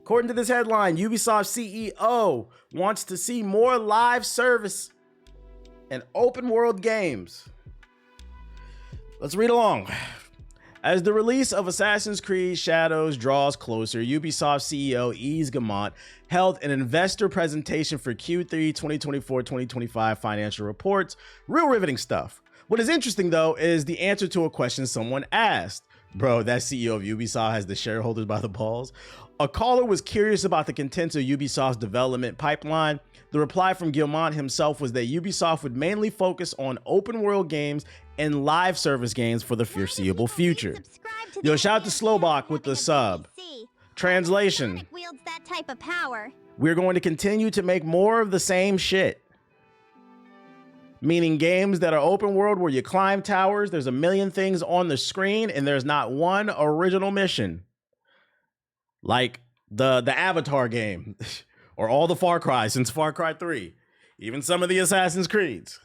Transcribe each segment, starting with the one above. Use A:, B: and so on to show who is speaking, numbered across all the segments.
A: According to this headline, Ubisoft CEO wants to see more live service and open world games. Let's read along. As the release of Assassin's Creed Shadows draws closer, Ubisoft CEO Yves Guillemot held an investor presentation for Q3 2024-2025 financial reports. Real riveting stuff. What is interesting, though, is the answer to a question someone asked. Bro, that CEO of Ubisoft has the shareholders by the balls. A caller was curious about the contents of Ubisoft's development pipeline. The reply from Guillemot himself was that Ubisoft would mainly focus on open world games and live service games for the foreseeable future. Yo, shout out to Slowbach with the sub. Translation.
B: Wields that type of power.
A: We're going to continue to make more of the same shit. Meaning games that are open world where you climb towers, there's a million things on the screen, and there's not one original mission. Like the Avatar game, or all the Far Cry since Far Cry 3, even some of the Assassin's Creeds.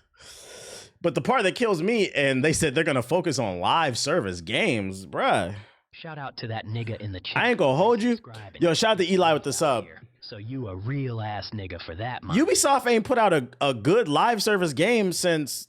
A: But the part that kills me, and they said they're gonna focus on live service games, bruh.
C: Shout out to that nigga in the chat.
A: I ain't gonna hold you. Yo, shout out to Eli with the sub.
C: So you a real ass nigga for that, man.
A: Ubisoft ain't put out a good live service game since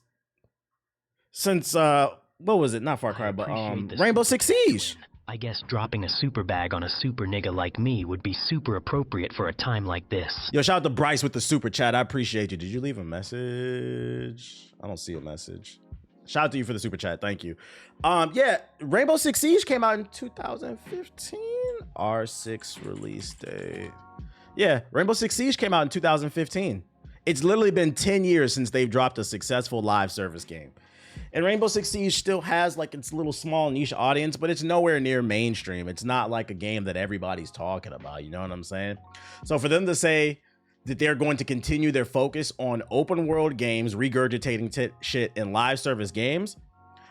A: what was it? Not Far Cry, but Rainbow Six Siege.
C: I guess dropping a super bag on a super nigga like me would be super appropriate for a time like this.
A: Yo, shout out to Bryce with the super chat. I appreciate you. Did you leave a message? I don't see a message. Shout out to you for the super chat. Thank you. Yeah, Rainbow Six Siege came out in 2015. R6 release date. Yeah, Rainbow Six Siege came out in 2015. It's literally been 10 years since they've dropped a successful live service game. And Rainbow Six Siege still has like its little small niche audience, but it's nowhere near mainstream. It's not like a game that everybody's talking about, you know what I'm saying? So for them to say that they're going to continue their focus on open world games, regurgitating shit in live service games,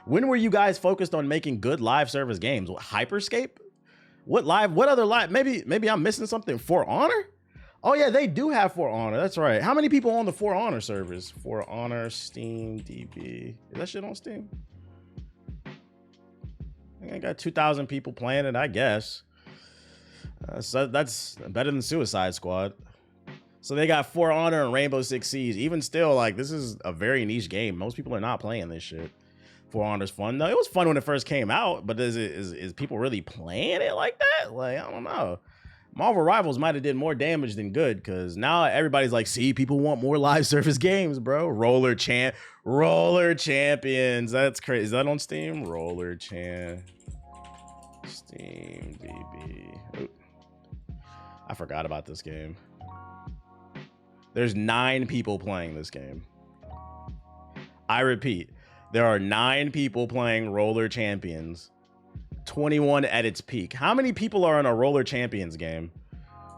A: when were you guys focused on making good live service games? What, Hyperscape? What other live? Maybe I'm missing something. For Honor? Oh yeah, they do have For Honor. That's right. How many people on the For Honor servers? For Honor, Steam, DB. Is that shit on Steam? I think I got 2,000 people playing it, I guess. So that's better than Suicide Squad. So they got For Honor and Rainbow Six Siege. Even still, like, this is a very niche game. Most people are not playing this shit. For Honor's fun though. It was fun when it first came out, but is people really playing it like that? Like, I don't know. Marvel Rivals might have did more damage than good, because now everybody's like, see, people want more live service games, bro. Roller Champions. That's crazy. Is that on Steam? Steam DB. Oop. I forgot about this game. There's 9 people playing this game. I repeat, there are 9 people playing Roller Champions. 21 at its peak. How many people are in a Roller Champions game?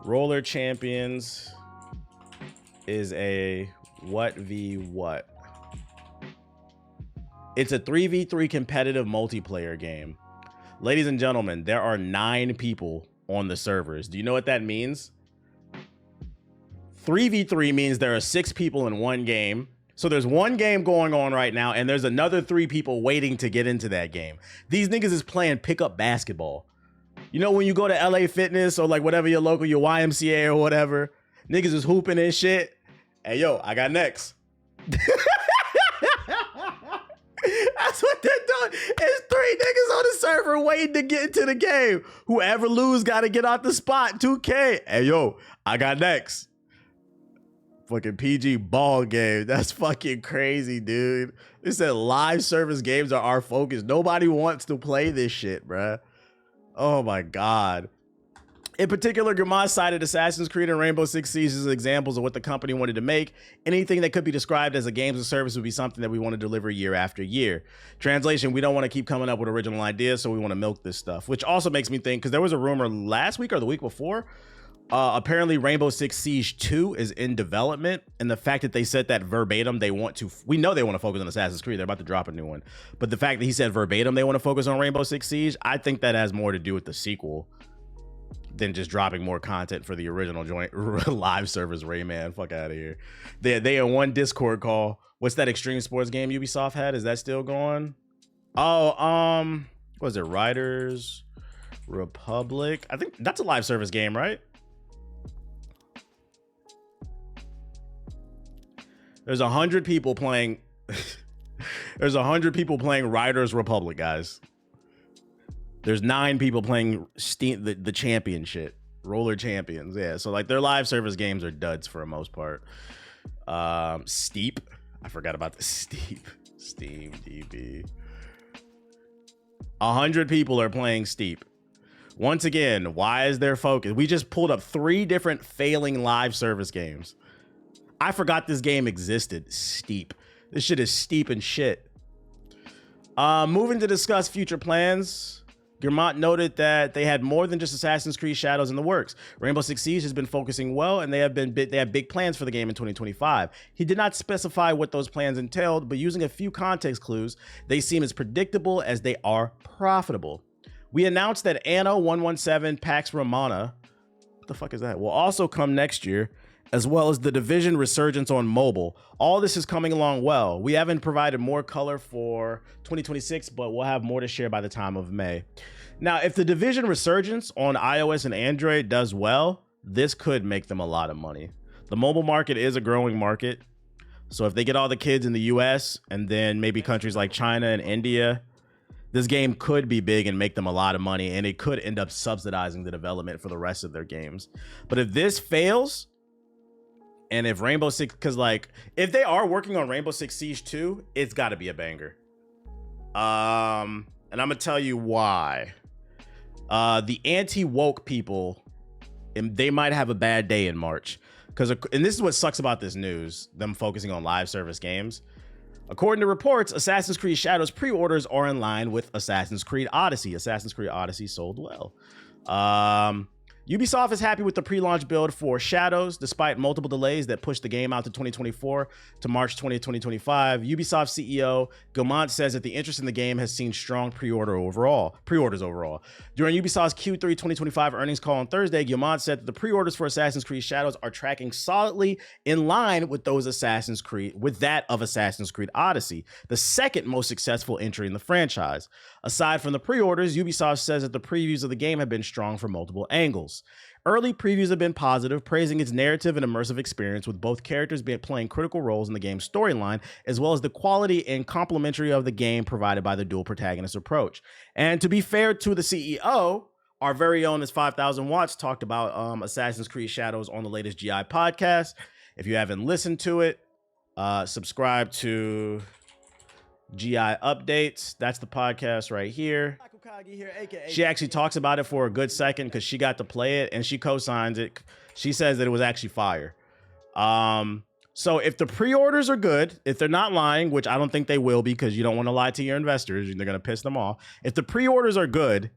A: Roller Champions is a what v what? It's a 3v3 competitive multiplayer game. Ladies and gentlemen, there are 9 people on the servers. Do you know what that means? 3v3 means there are 6 people in one game. So there's one game going on right now, and there's another 3 people waiting to get into that game. These niggas is playing pickup basketball. You know, when you go to LA Fitness or like whatever your local, your YMCA or whatever, niggas is hooping and shit. Hey, yo, I got next. That's what they're doing. It's 3 niggas on the server waiting to get into the game. Whoever lose got to get out the spot. 2K. Hey, yo, I got next. Fucking PG ball game. That's fucking crazy, dude. They said live service games are our focus. Nobody wants to play this shit, bruh. Oh my God. In particular, Guillemot cited Assassin's Creed and Rainbow Six Siege as examples of what the company wanted to make. Anything that could be described as a games of service would be something that we want to deliver year after year. Translation, we don't want to keep coming up with original ideas, so we want to milk this stuff. Which also makes me think, because there was a rumor last week or the week before, apparently Rainbow Six Siege 2 is in development, and the fact that they said that verbatim, we know they want to focus on Assassin's Creed. They're about to drop a new one, but the fact that he said verbatim they want to focus on Rainbow Six Siege, I think that has more to do with the sequel than just dropping more content for the original joint live service. Rayman, fuck out of here. They in one Discord call. What's that extreme sports game Ubisoft had? Is that still going? Oh, what was it? Riders Republic. I think that's a live service game, right? There's 100 people playing. There's 100 people playing Riders Republic, guys. There's 9 people playing Steam, the champion shit. Roller Champions. Yeah. So like their live service games are duds for the most part. Steep. I forgot about the Steep. Steam DB. 100 people are playing Steep. Once again, why is there focus? We just pulled up 3 different failing live service games. I forgot this game existed. Steep. This shit is steep and shit. Moving to discuss future plans. Guillemot noted that they had more than just Assassin's Creed Shadows in the works. Rainbow Six Siege has been focusing well, and they have big plans for the game in 2025. He did not specify what those plans entailed, but using a few context clues, they seem as predictable as they are profitable. We announced that Anno 117 Pax Romana, what the fuck is that, will also come next year, as well as the Division Resurgence on mobile. All this is coming along well. We haven't provided more color for 2026, but we'll have more to share by the time of May. Now, if the Division Resurgence on iOS and Android does well, this could make them a lot of money. The mobile market is a growing market. So if they get all the kids in the US and then maybe countries like China and India, this game could be big and make them a lot of money, and it could end up subsidizing the development for the rest of their games. But if this fails, and if Rainbow Six, because like if they are working on Rainbow Six Siege 2, it's got to be a banger. And I'm gonna tell you why. The anti-woke people, and they might have a bad day in March, and this is what sucks about this news, them focusing on live service games. According to reports, Assassin's Creed Shadows pre-orders are in line with Assassin's Creed Odyssey. Assassin's Creed Odyssey sold well. Ubisoft is happy with the pre-launch build for Shadows, despite multiple delays that pushed the game out to 2024 to March 20, 2025. Ubisoft CEO Guillemot says that the interest in the game has seen strong pre-orders overall. During Ubisoft's Q3 2025 earnings call on Thursday, Guillemot said that the pre-orders for Assassin's Creed Shadows are tracking solidly in line with that of Assassin's Creed Odyssey, the second most successful entry in the franchise. Aside from the pre-orders, Ubisoft says that the previews of the game have been strong from multiple angles. Early previews have been positive, praising its narrative and immersive experience, with both characters playing critical roles in the game's storyline, as well as the quality and complementary of the game provided by the dual protagonist approach. And to be fair to the CEO, our very own is 5000 Watts talked about Assassin's Creed Shadows on the latest GI podcast. If you haven't listened to it, subscribe to GI Updates. That's the podcast right here. She actually talks about it for a good second because she got to play it and she co-signs it. She says that it was actually fire. So if the pre-orders are good, if they're not lying, which I don't think they will, because you don't want to lie to your investors, they're going to piss them off. If the pre-orders are good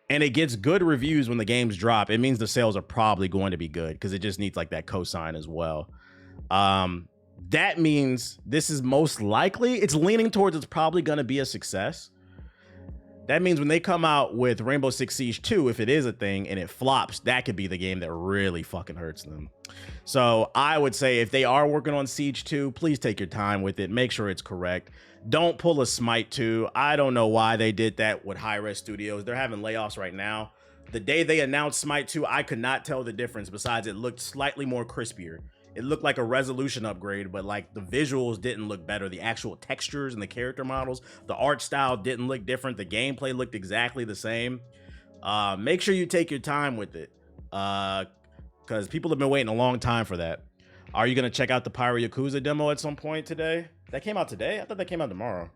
A: and it gets good reviews when the games drop, it means the sales are probably going to be good, because it just needs like that co-sign as well. That means this is most likely, it's leaning towards it's probably going to be a success. That means when they come out with Rainbow Six Siege 2, if it is a thing and it flops, that could be the game that really fucking hurts them. So I would say if they are working on Siege 2, please take your time with it. Make sure it's correct. Don't pull a Smite 2. I don't know why they did that with Hi-Res Studios. They're having layoffs right now. The day they announced Smite 2, I could not tell the difference, besides it looked slightly more crispier. It looked like a resolution upgrade, but like the visuals didn't look better. The actual textures and the character models, the art style didn't look different. The gameplay looked exactly the same. Make sure you take your time with it, because people have been waiting a long time for that. Are you going to check out the Pyro Yakuza demo at some point today? That came out today? I thought that came out tomorrow.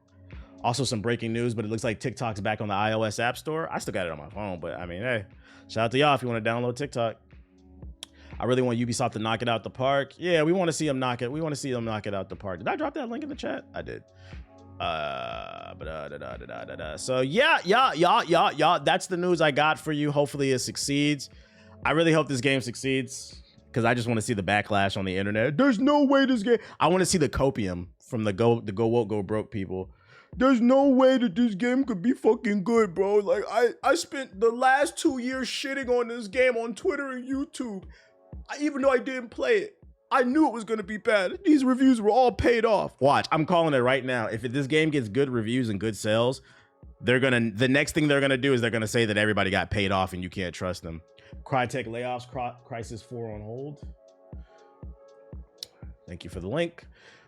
A: Also some breaking news, but it looks like TikTok's back on the iOS App Store. I still got it on my phone, but I mean, hey, shout out to y'all if you want to download TikTok. I really want Ubisoft to knock it out the park. Yeah, we want to see them knock it. We want to see them knock it out the park. Did I drop that link in the chat? I did. So yeah. That's the news I got for you. Hopefully it succeeds. I really hope this game succeeds, because I just want to see the backlash on the internet. There's no way this game. I want to see the copium from the go woke, go broke people. There's no way that this game could be fucking good, bro. Like I spent the last 2 years shitting on this game on Twitter and YouTube. Even though I didn't play it, I knew it was going to be bad. These reviews were all paid off. Watch, I'm calling it right now. If this game gets good reviews and good sales, the next thing they're going to do is they're going to say that everybody got paid off and you can't trust them. Crytek layoffs, Crisis 4 on hold. Thank you for the link.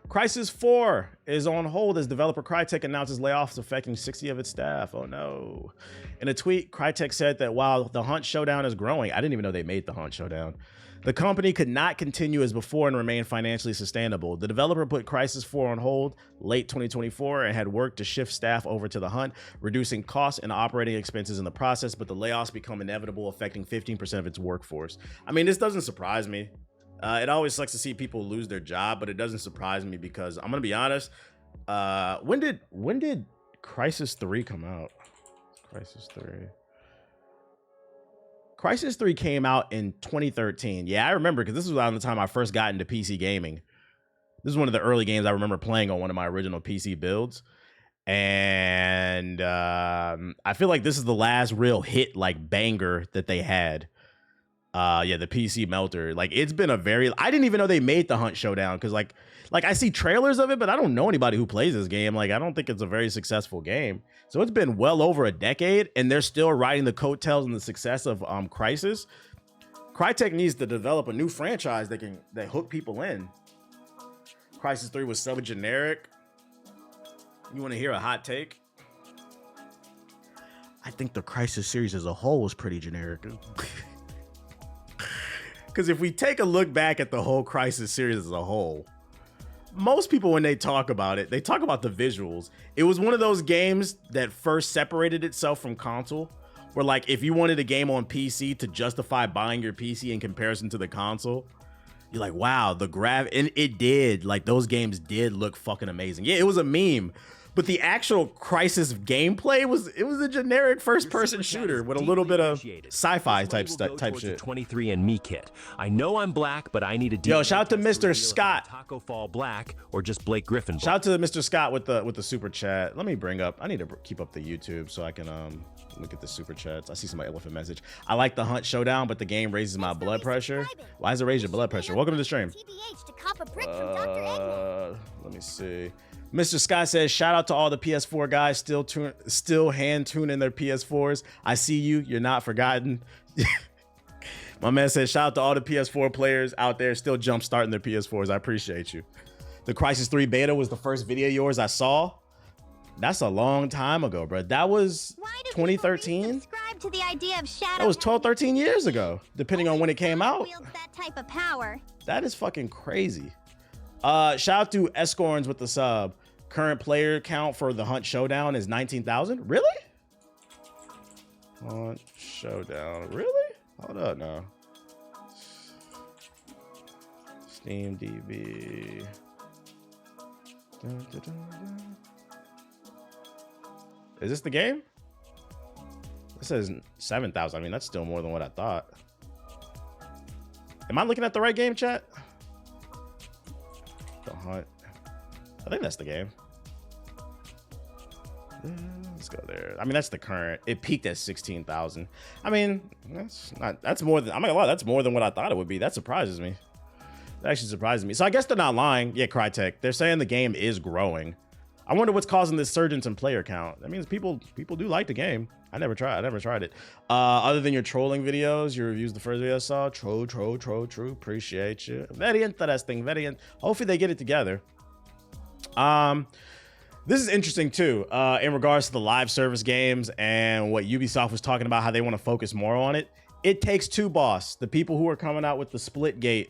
A: Crisis 4 is on hold as developer Crytek announces layoffs affecting 60 of its staff. Oh no. In a tweet, Crytek said that while the Hunt Showdown is growing, I didn't even know they made the Hunt Showdown, the company could not continue as before and remain financially sustainable. The developer put Crisis 4 on hold late 2024 and had worked to shift staff over to the Hunt, reducing costs and operating expenses in the process, but the layoffs become inevitable, affecting 15% of its workforce. I mean, this doesn't surprise me. It always sucks to see people lose their job, but it doesn't surprise me because I'm gonna be honest. When did Crisis 3 come out? Crisis 3. Crisis 3 came out in 2013. Yeah, I remember because this was around the time I first got into PC gaming. This is one of the early games I remember playing on one of my original PC builds. And I feel like this is the last real hit, like banger that they had. Yeah, the PC Melter. Like, it's been a very, I didn't even know they made the Hunt Showdown because like I see trailers of it, but I don't know anybody who plays this game. Like, I don't think it's a very successful game. So it's been well over a decade and they're still riding the coattails and the success of Crisis. Crytek needs to develop a new franchise that hook people in. Crisis 3 was so generic. You want to hear a hot take? I think the Crisis series as a whole was pretty generic. Because if we take a look back at the whole Crisis series as a whole, most people, when they talk about it, they talk about the visuals. It was one of those games that first separated itself from console, where like if you wanted a game on PC to justify buying your PC in comparison to the console, you're like, wow, and it did. Like, those games did look fucking amazing. Yeah, it was a meme. But the actual Crisis gameplay was a generic first-person shooter with a little bit of sci-fi type shit.
D: 23andMe kit. I know I'm black, but I need a
A: Yo, shout out to Mr. Scott.
D: Taco Fall black or just Blake Griffin.
A: Shout out to Mr. Scott with the super chat. Let me bring up. I need to keep up the YouTube so I can look at the super chats. I see somebody elephant message. I like the Hunt Showdown, but the game raises my blood pressure. Why does it raise your blood pressure? Welcome to the stream. Let me see. Mr. Scott says, shout out to all the PS4 guys still hand tuning their PS4s. I see you. You're not forgotten. My man says, shout out to all the PS4 players out there still jump starting their PS4s. I appreciate you. The Crisis 3 beta was the first video of yours I saw. That's a long time ago, bro. That was 2013.
B: To the idea of Showdown.
A: That was 12, 13 years ago, depending on when it came out.
B: That type of power.
A: That is fucking crazy. Shout out to Escorns with the sub. Current player count for the Hunt Showdown is 19,000. Really? Hunt Showdown. Really? Hold up now. Steam DB. Dun, dun, dun, dun. Is this the game? It says 7,000. I mean, that's still more than what I thought. Am I looking at the right game, chat? The Hunt. I think that's the game. Let's go there. I mean, that's the current. It peaked at 16,000. I mean, that's more than, I'm not gonna lie, that's more than what I thought it would be. That surprises me. That actually surprises me. So I guess they're not lying. Yeah, Crytek. They're saying the game is growing. I wonder what's causing this surge in player count. That means people do like the game. I never tried it. Other than your trolling videos, your reviews, the first video I saw, true. Appreciate you. Very interesting. Hopefully they get it together. This is interesting too, in regards to the live service games and what Ubisoft was talking about, how they want to focus more on it. It Takes Two boss, the people who are coming out with the Splitgate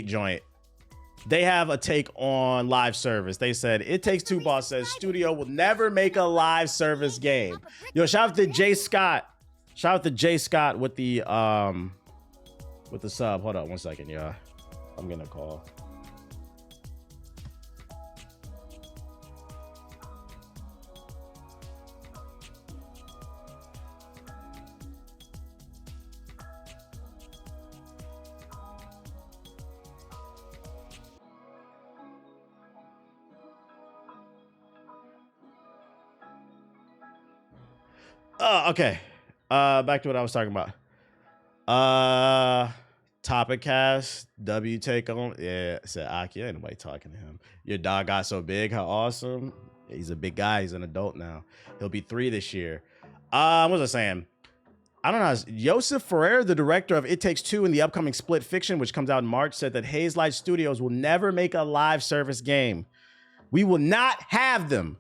A: joint, they have a take on live service. They said It Takes Two boss says studio will never make a live service game. Yo, shout out to Jay Scott. Shout out to Jay Scott with the sub. Hold on 1 second, y'all. I'm getting a call. Okay. Back to what I was talking about. Topic cast. W take on. Yeah, said Aki. Ain't nobody talking to him. Your dog got so big. How awesome. Yeah, he's a big guy. He's an adult now. He'll be 3 this year. What was I saying? I don't know. Joseph Ferrer, the director of It Takes Two and the upcoming Split Fiction, which comes out in March, said that Hazelight Studios will never make a live service game. We will not have them.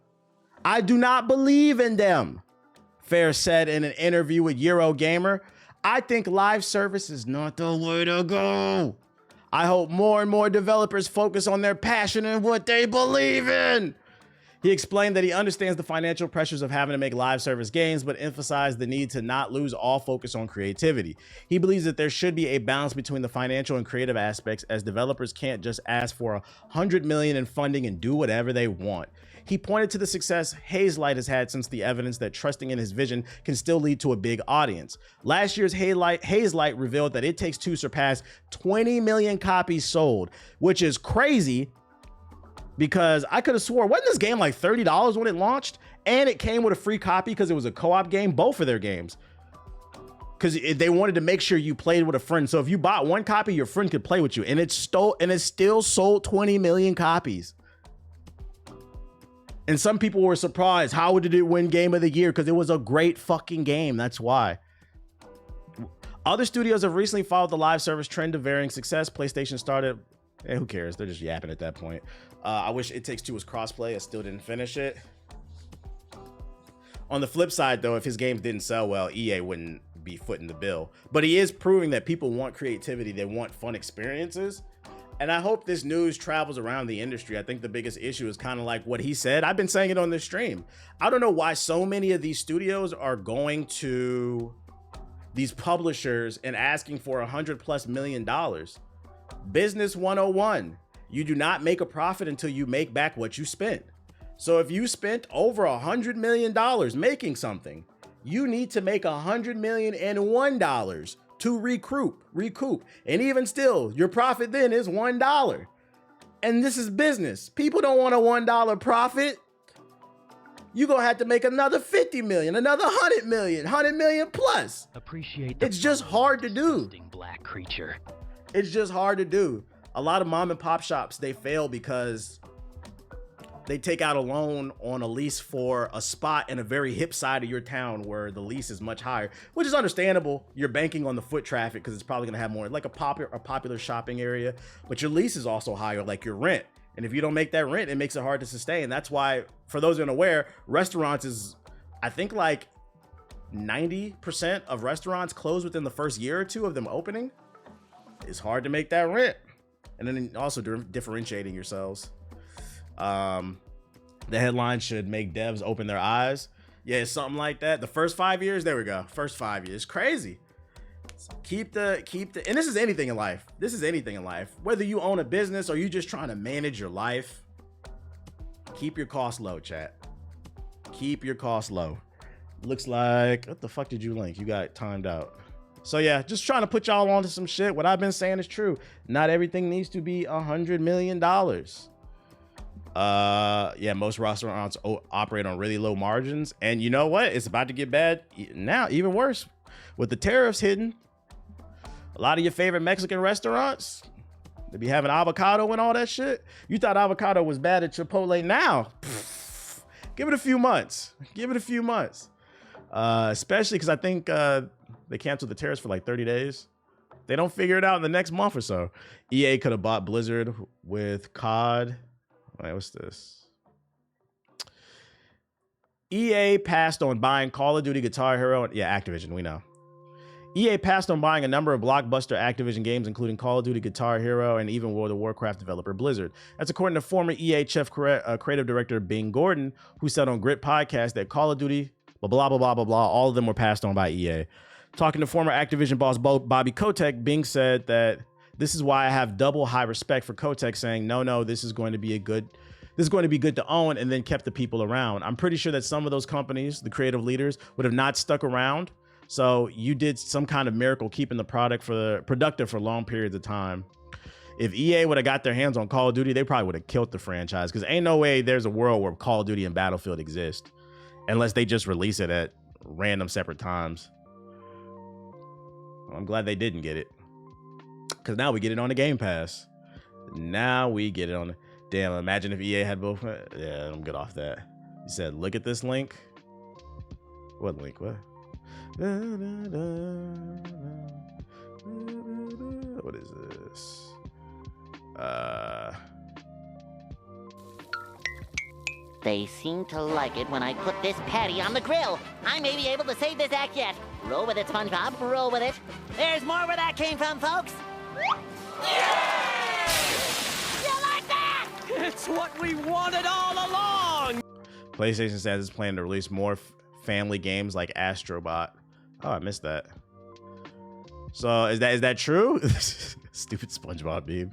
A: I do not believe in them. Fair said in an interview with Eurogamer, I think live service is not the way to go. I hope more and more developers focus on their passion and what they believe in. He explained that he understands the financial pressures of having to make live service games, but emphasized the need to not lose all focus on creativity. He believes that there should be a balance between the financial and creative aspects, as developers can't just ask for $100 million in funding and do whatever they want. He pointed to the success Hazelight has had since the evidence that trusting in his vision can still lead to a big audience. Last year's Hazelight revealed that It Takes Two surpassed 20 million copies sold, which is crazy because I could have swore, wasn't this game like $30 when it launched? And it came with a free copy because it was a co-op game, both of their games. Because they wanted to make sure you played with a friend. So if you bought one copy, your friend could play with you. And it still sold 20 million copies. And some people were surprised. How did it win Game of the Year? Because it was a great fucking game. That's why. Other studios have recently followed the live service trend of varying success. PlayStation started. Who cares? They're just yapping at that point. I wish It Takes Two was crossplay. I still didn't finish it. On the flip side, though, if his games didn't sell well, EA wouldn't be footing the bill. But he is proving that people want creativity. They want fun experiences. And I hope this news travels around the industry. I think the biggest issue is kind of like what he said. I've been saying it on this stream. I don't know why so many of these studios are going to these publishers and asking for $100+ million. Business 101. You do not make a profit until you make back what you spent. So if you spent over $100 million making something, you need to make $100,001 to recoup. And even still, your profit then is $1. And this is business. People don't want a $1 profit. You're going to have to make another 50 million, another 100 million, 100 million plus.
C: Appreciate
A: it's just hard to do.
C: Black creature.
A: It's just hard to do. A lot of mom and pop shops, they fail because they take out a loan on a lease for a spot in a very hip side of your town where the lease is much higher, which is understandable. You're banking on the foot traffic because it's probably going to have more, like a popular shopping area, but your lease is also higher, like your rent. And if you don't make that rent, it makes it hard to sustain. That's why, for those who are unaware, restaurants is, I think like 90% of restaurants close within the first year or two of them opening. It's hard to make that rent. And then also differentiating yourselves. The headline should make devs open their eyes. Yeah, something like that. The first 5 years, there we go. First 5 years, crazy. Keep the, and this is anything in life. This is anything in life. Whether you own a business or you just trying to manage your life, keep your costs low, chat. Keep your costs low. Looks like, what the fuck did you link? You got timed out. So yeah, just trying to put y'all onto some shit. What I've been saying is true. Not everything needs to be $100 million. Yeah, most restaurants operate on really low margins. And you know what? It's about to get bad now, even worse. With the tariffs hidden, a lot of your favorite Mexican restaurants, they be having avocado and all that shit. You thought avocado was bad at Chipotle. Now, give it a few months. Give it a few months. Especially because I think they canceled the tariffs for like 30 days. They don't figure it out in the next month or so. EA could have bought Blizzard with COD. Wait, what's this? EA passed on buying Call of Duty, Guitar Hero, and yeah, Activision, we know. EA passed on buying a number of blockbuster Activision games, including Call of Duty, Guitar Hero, and even World of Warcraft developer Blizzard. That's according to former EA chief creative director Bing Gordon, who said on Grit Podcast that Call of Duty, blah, blah, blah, blah, blah, all of them were passed on by EA. Talking to former Activision boss Bobby Kotick, Bing said that this is why I have double high respect for Kotick, saying, no, this is going to be good to own, and then kept the people around. I'm pretty sure that some of those companies, the creative leaders, would have not stuck around. So you did some kind of miracle keeping the product productive for long periods of time. If EA would have got their hands on Call of Duty, they probably would have killed the franchise, because ain't no way there's a world where Call of Duty and Battlefield exist unless they just release it at random separate times. I'm glad they didn't get it, because now we get it on the Game Pass. Now we get it on the... Damn, imagine if EA had both. Yeah, I'm good off that. You said, look at this link. What link? What? What is this?
E: They seem to like it when I put this patty on the grill. I may be able to save this act yet. Roll with it, SpongeBob. Roll with it. There's more where that came from, folks. Yeah! You like that?
F: It's what we wanted all along!
A: PlayStation says it's planning to release more family games like Astrobot. Oh, I missed that. So is that true? Stupid SpongeBob meme.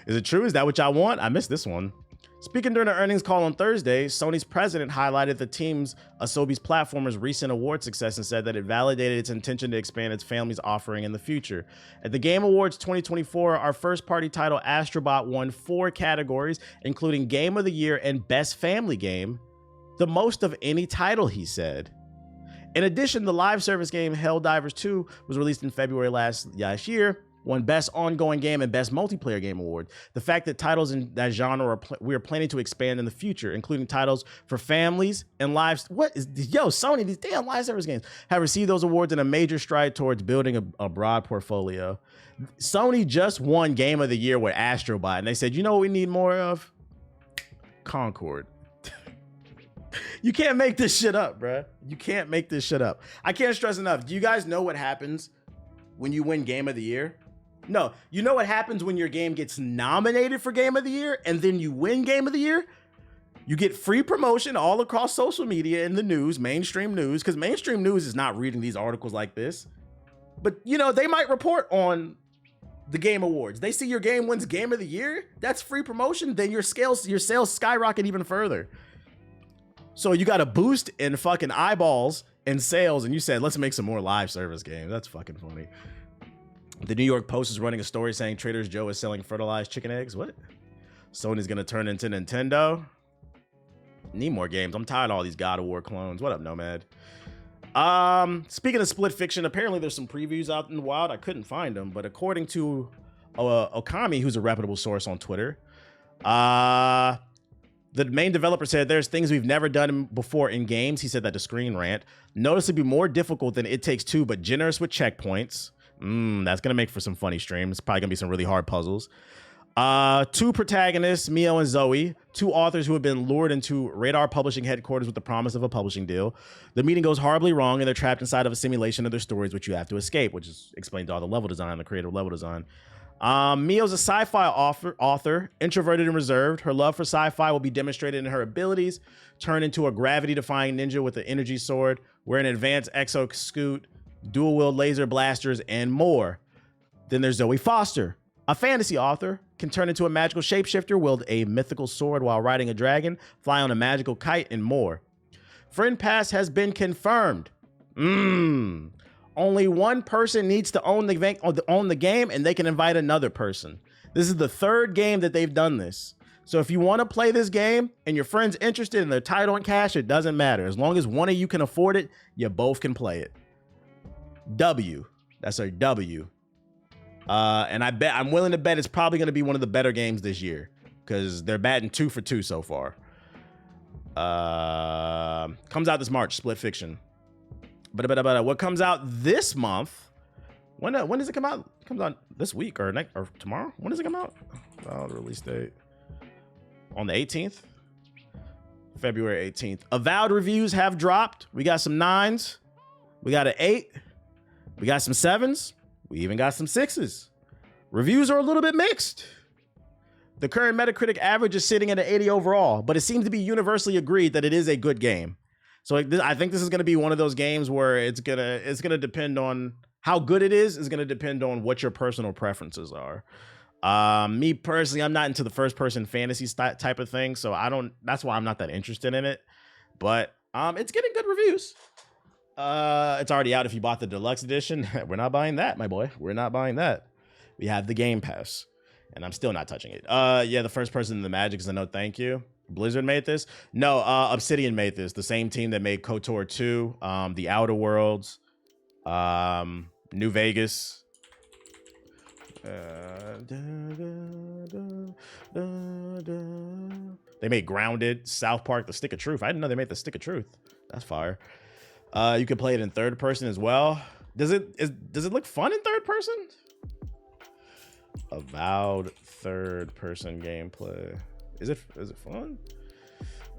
A: Is it true? Is that what y'all want? I missed this one. Speaking during the earnings call on Thursday, Sony's president highlighted the team's Asobi's platformer's recent award success and said that it validated its intention to expand its family's offering in the future. At the Game Awards 2024, our first-party title Astrobot won 4 categories, including Game of the Year and Best Family Game, the most of any title, he said. In addition, the live service game Helldivers 2 was released in February last year, won Best Ongoing Game and Best Multiplayer Game Award. The fact that titles in that genre we are planning to expand in the future, including titles for families and lives. Sony, these damn live service games have received those awards in a major stride towards building a broad portfolio. Sony just won Game of the Year with Astrobot, and they said, you know what we need more of? Concord. You can't make this shit up, bruh. You can't make this shit up. I can't stress enough. Do you guys know what happens when you win Game of the Year? No, you know what happens when your game gets nominated for Game of the Year and then you win Game of the Year? You get free promotion all across social media and the news, mainstream news, because mainstream news is not reading these articles like this. But, you know, they might report on the Game Awards. They see your game wins Game of the Year. That's free promotion. Then your sales skyrocket even further. So you got a boost in fucking eyeballs and sales, and you said, let's make some more live service games. That's fucking funny. The New York Post is running a story saying Trader Joe is selling fertilized chicken eggs. What? Sony's gonna turn into Nintendo. Need more games. I'm tired of all these God of War clones. What up, Nomad? Speaking of split fiction, apparently there's some previews out in the wild. I couldn't find them, but according to Okami, who's a reputable source on Twitter, the main developer said there's things we've never done before in games. He said that to Screen Rant. Noticeably more difficult than It Takes Two, but generous with checkpoints. That's going to make for some funny streams. Probably going to be some really hard puzzles. 2 protagonists, Mio and Zoe, 2 authors who have been lured into Radar Publishing headquarters with the promise of a publishing deal. The meeting goes horribly wrong and they're trapped inside of a simulation of their stories, which you have to escape, which is explained all the level design, the creative level design. Mio's a sci-fi author, introverted and reserved. Her love for sci-fi will be demonstrated in her abilities, turn into a gravity-defying ninja with an energy sword, wear an advanced exo-scoot, dual-wield laser blasters, and more. Then there's Zoe Foster, a fantasy author, can turn into a magical shapeshifter, wield a mythical sword while riding a dragon, fly on a magical kite, and more. Friend Pass has been confirmed. Only one person needs to own the game, and they can invite another person. This is the 3rd game that they've done this. So if you want to play this game and your friend's interested and they're tight on cash, it doesn't matter. As long as one of you can afford it, you both can play it. W. That's a W. And I'm willing to bet it's probably going to be one of the better games this year because they're batting 2 for 2 so far. Comes out this March, Split Fiction. But what comes out this month? When does it come out? It comes out this week or next or tomorrow? When does it come out? Oh, the release date on the 18th, February 18th. Avowed reviews have dropped. We got some 9s. We got an 8. We got some 7s. We even got some 6s. Reviews are a little bit mixed. The current Metacritic average is sitting at an 80 overall, but it seems to be universally agreed that it is a good game. So I think this is going to be one of those games where it's gonna depend on how good it is going to depend on what your personal preferences are. Me personally, I'm not into the first person fantasy type of thing, so that's why I'm not that interested in it. But it's getting good reviews. It's already out if you bought the deluxe edition. We're not buying that, my boy. We're not buying that. We have the Game Pass, and I'm still not touching it. Yeah, the first person in the Magic is a no thank you. Blizzard made this? No, Obsidian made this. The same team that made KOTOR 2, The Outer Worlds, New Vegas. They made Grounded, South Park, The Stick of Truth. I didn't know they made The Stick of Truth. That's fire. You can play it in third person as well. Does it look fun in third person? Avowed third person gameplay. Is it fun?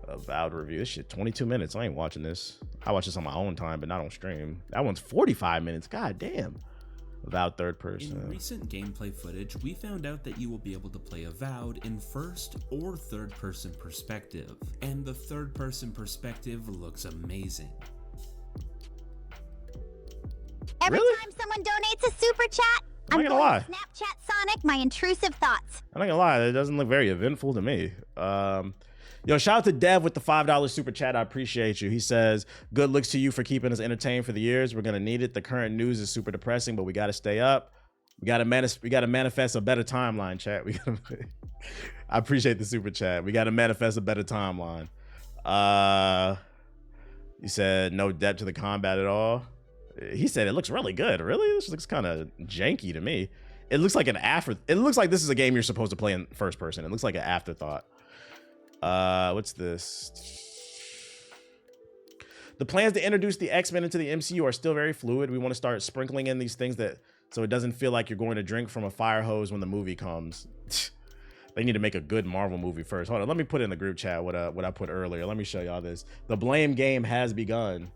A: Avowed review. This shit 22 minutes. I ain't watching this. I watch this on my own time, but not on stream. That one's 45 minutes. God damn. Avowed third person.
G: In recent gameplay footage, we found out that you will be able to play Avowed in first or third person perspective, and the third person perspective looks amazing.
B: Every
A: Really?
B: time someone donates a super chat,
A: I'm
B: I'm
A: not
B: going
A: gonna lie.
B: to Snapchat Sonic my intrusive thoughts.
A: I'm not gonna lie, it doesn't look very eventful to me. Yo, shout out to Dev with the $5 super chat. I appreciate you. He says, good looks to you for keeping us entertained for the years. We're gonna need it. The current news is super depressing, but we gotta stay up. We gotta manifest a better timeline, chat. I appreciate the super chat. We gotta manifest a better timeline. You said no depth to the combat at all. He said it looks really good. Really? This looks kind of janky to me. It looks like it looks like this is a game you're supposed to play in first person. It looks like an afterthought. What's this? The plans to introduce the X-Men into the MCU are still very fluid. We want to start sprinkling in these things so it doesn't feel like you're going to drink from a fire hose when the movie comes. They need to make a good Marvel movie first. Hold on, let me put in the group chat what I put earlier. Let me show y'all this. The blame game has begun.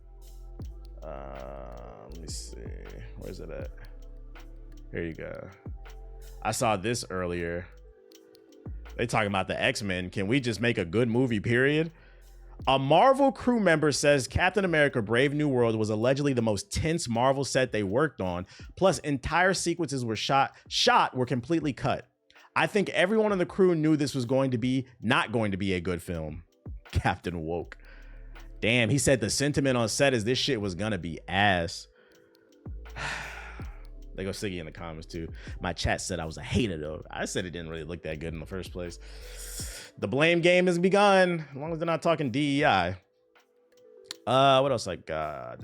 A: Let me see. Where's it at? Here you go. I saw this earlier. They talking about the X-Men. Can we just make a good movie, period? A Marvel crew member says Captain America Brave New World was allegedly the most tense Marvel set they worked on. Plus, entire sequences were were completely cut. I think everyone on the crew knew this was not going to be a good film. Captain Woke. Damn, he said the sentiment on set is this shit was gonna be ass. They go Siggy in the comments too. My chat said I was a hater though. I said it didn't really look that good in the first place. The blame game has begun. As long as they're not talking DEI. What else I got?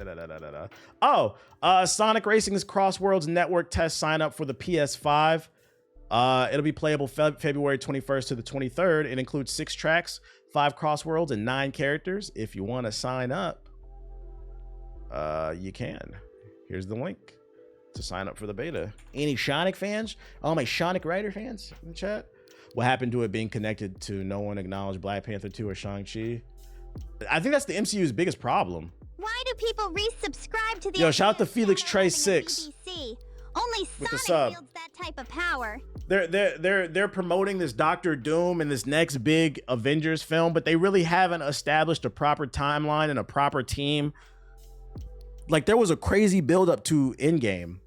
A: Sonic Racing's Crossworlds Network test sign up for the PS5. It'll be playable February 21st to the 23rd. It includes 6 tracks, 5 crossworlds, and 9 characters. If you want to sign up, you can. Here's the link to sign up for the beta. Any Sonic fans? All my Sonic Rider fans in the chat? What happened to it being connected to no one acknowledged Black Panther 2 or Shang-Chi? I think that's the MCU's biggest problem.
B: Why do people resubscribe to the
A: Yo, shout out
B: idea
A: to
B: of
A: Felix
B: Shadow
A: Trey
B: having a
A: 6.
B: BBC? Only
A: With the
B: Sonic
A: sub.
B: wields that type of power.
A: They're promoting this Doctor Doom and this next big Avengers film, but they really haven't established a proper timeline and a proper team. Like, there was a crazy buildup to Endgame.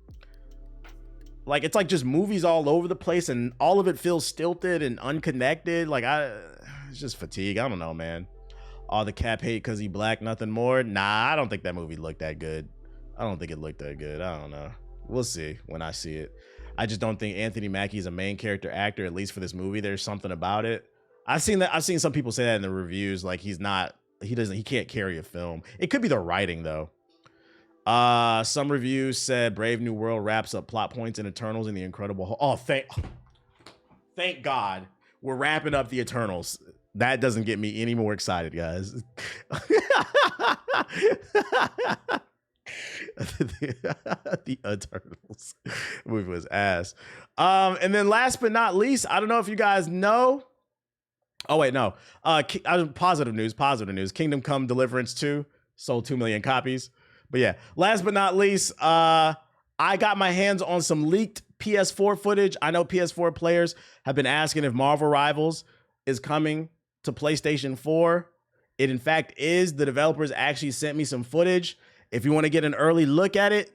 A: Like, it's like just movies all over the place and all of it feels stilted and unconnected. Like, it's just fatigue. I don't know, man. All the Cap hate because he black, nothing more. Nah, I don't think that movie looked that good. I don't think it looked that good. I don't know. We'll see when I see it. I just don't think Anthony Mackie is a main character actor, at least for this movie. There's something about it. I've seen some people say that in the reviews. Like, he can't carry a film. It could be the writing though. Some reviews said Brave New World wraps up plot points in Eternals and the Incredible Hulk. Oh, thank God we're wrapping up the Eternals. That doesn't get me any more excited, guys. The Eternals movie was ass. And then last but not least, I don't know if you guys know. Oh wait, no. Positive news. Kingdom Come Deliverance 2 sold 2 million copies. But yeah, last but not least, I got my hands on some leaked PS4 footage. I know PS4 players have been asking if Marvel Rivals is coming to PlayStation 4. It in fact is. The developers actually sent me some footage. If you want to get an early look at it,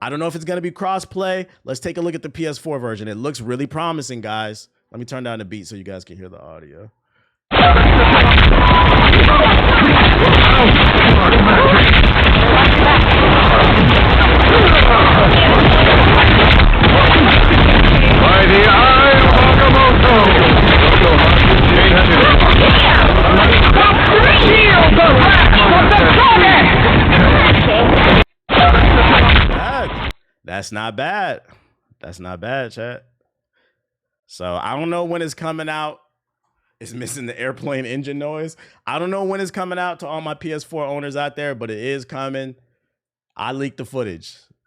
A: I don't know if it's going to be cross-play. Let's take a look at the PS4 version. It looks really promising, guys. Let me turn down the beat so you guys can hear the audio. That's not bad. That's not bad, chat. So I don't know when it's coming out. It's missing the airplane engine noise. I don't know when it's coming out to all my PS4 owners out there, but it is coming. I leaked the footage.